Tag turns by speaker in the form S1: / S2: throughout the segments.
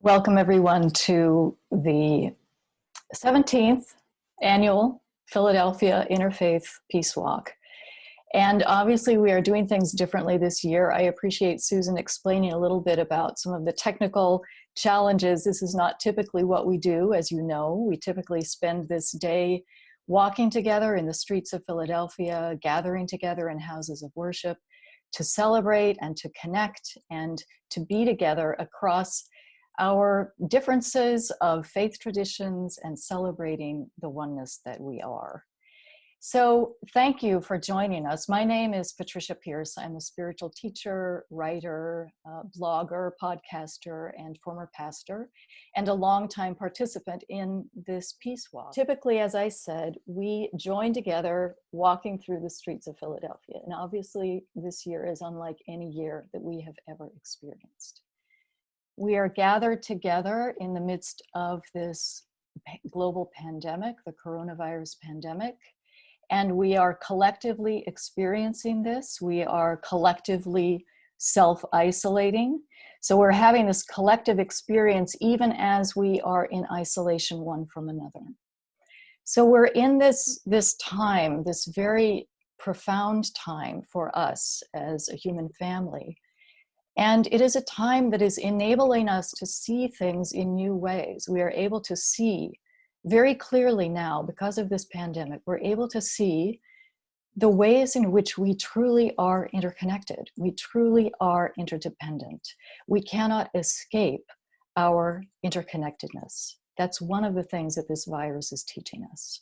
S1: Welcome everyone to the 17th annual Philadelphia Interfaith Peace Walk. And obviously we are doing things differently this year. I appreciate Susan explaining a little bit about some of the technical challenges. This is not typically what we do, as you know. We typically spend this day walking together in the streets of Philadelphia, gathering together in houses of worship to celebrate and to connect and to be together across our differences of faith traditions and celebrating the oneness that we are. So thank you for joining us. My name is Patricia Pearce. I'm a spiritual teacher, writer, blogger, podcaster, and former pastor, and a longtime participant in this peace walk. Typically, as I said, we join together walking through the streets of Philadelphia. And obviously, this year is unlike any year that we have ever experienced. We are gathered together in the midst of this global pandemic, the coronavirus pandemic, and we are collectively experiencing this. We are collectively self-isolating. So we're having this collective experience even as we are in isolation one from another. So we're in this time, this very profound time for us as a human family. And it is a time that is enabling us to see things in new ways. We are able to see very clearly now, because of this pandemic, we're able to see the ways in which we truly are interconnected. We truly are interdependent. We cannot escape our interconnectedness. That's one of the things that this virus is teaching us.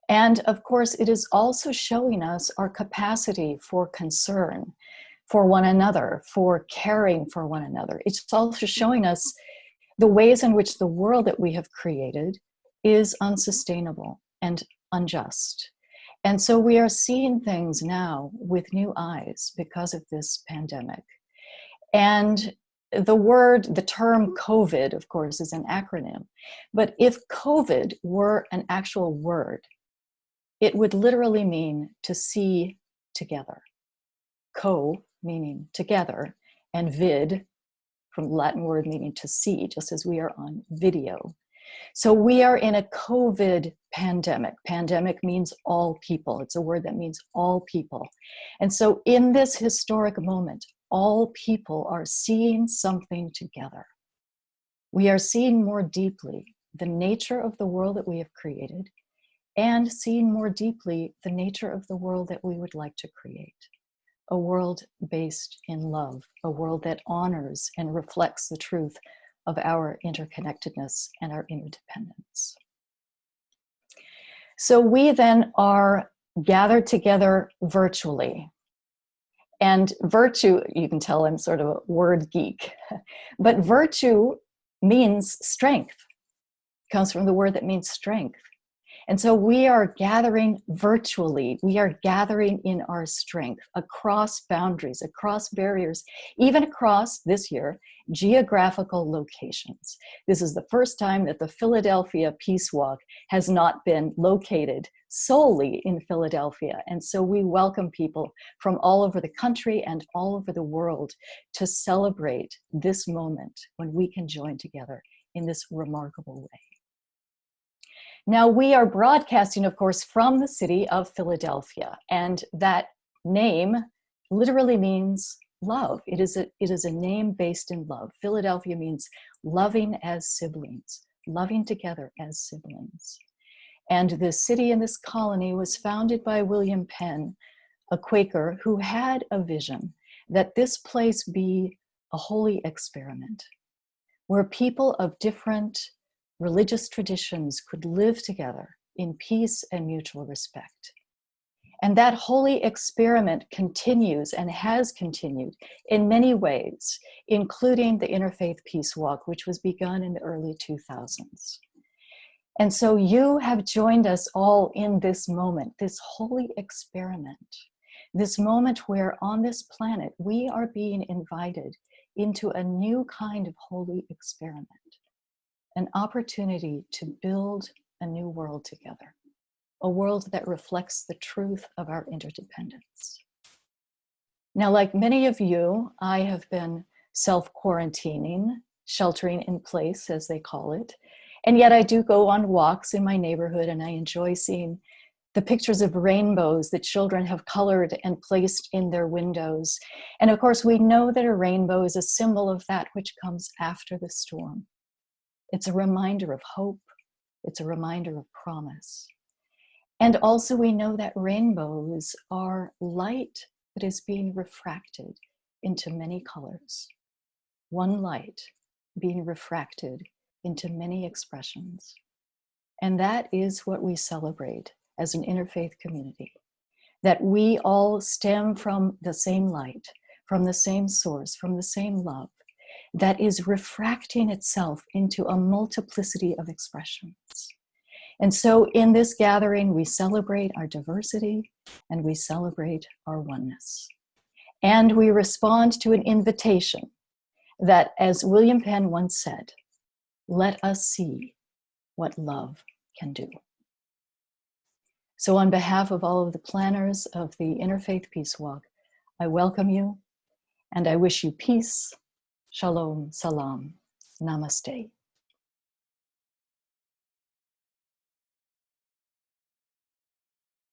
S1: And of course, it is also showing us our capacity for concern for one another, for caring for one another. It's also showing us the ways in which the world that we have created is unsustainable and unjust. And so we are seeing things now with new eyes because of this pandemic. And the term COVID, of course, is an acronym. But if COVID were an actual word, it would literally mean to see together. Co meaning together, and vid, from the Latin word meaning to see, just as we are on video. So we are in a COVID pandemic. Pandemic means all people. It's a word that means all people. And so in this historic moment, all people are seeing something together. We are seeing more deeply the nature of the world that we have created and seeing more deeply the nature of the world that we would like to create. A world based in love, a world that honors and reflects the truth of our interconnectedness and our interdependence. So we then are gathered together virtually. And virtue, you can tell I'm sort of a word geek, but virtue means strength. It comes from the word that means strength. And so we are gathering virtually. We are gathering in our strength across boundaries, across barriers, even across, this year, geographical locations. This is the first time that the Philadelphia Peace Walk has not been located solely in Philadelphia. And so we welcome people from all over the country and all over the world to celebrate this moment when we can join together in this remarkable way. Now, we are broadcasting, of course, from the city of Philadelphia, and that name literally means love. It is a name based in love. Philadelphia means loving as siblings, loving together as siblings. And this city and this colony was founded by William Penn, a Quaker who had a vision that this place be a holy experiment, where people of different religious traditions could live together in peace and mutual respect. And that holy experiment continues and has continued in many ways, including the Interfaith Peace Walk, which was begun in the early 2000s. And so you have joined us all in this moment, this holy experiment, this moment where on this planet we are being invited into a new kind of holy experiment. An opportunity to build a new world together, a world that reflects the truth of our interdependence. Now, like many of you, I have been self-quarantining sheltering in place, as they call it. And yet I do go on walks in my neighborhood, and I enjoy seeing the pictures of rainbows that children have colored and placed in their windows. And of course, we know that a rainbow is a symbol of that which comes after the storm. It's a reminder of hope. It's a reminder of promise. And also we know that rainbows are light that is being refracted into many colors. One light being refracted into many expressions. And that is what we celebrate as an interfaith community, that we all stem from the same light, from the same source, from the same love, that is refracting itself into a multiplicity of expressions. And so in this gathering, we celebrate our diversity and we celebrate our oneness. And we respond to an invitation that, as William Penn once said, let us see what love can do. So on behalf of all of the planners of the Interfaith Peace Walk, I welcome you and I wish you peace, shalom, salam, namaste.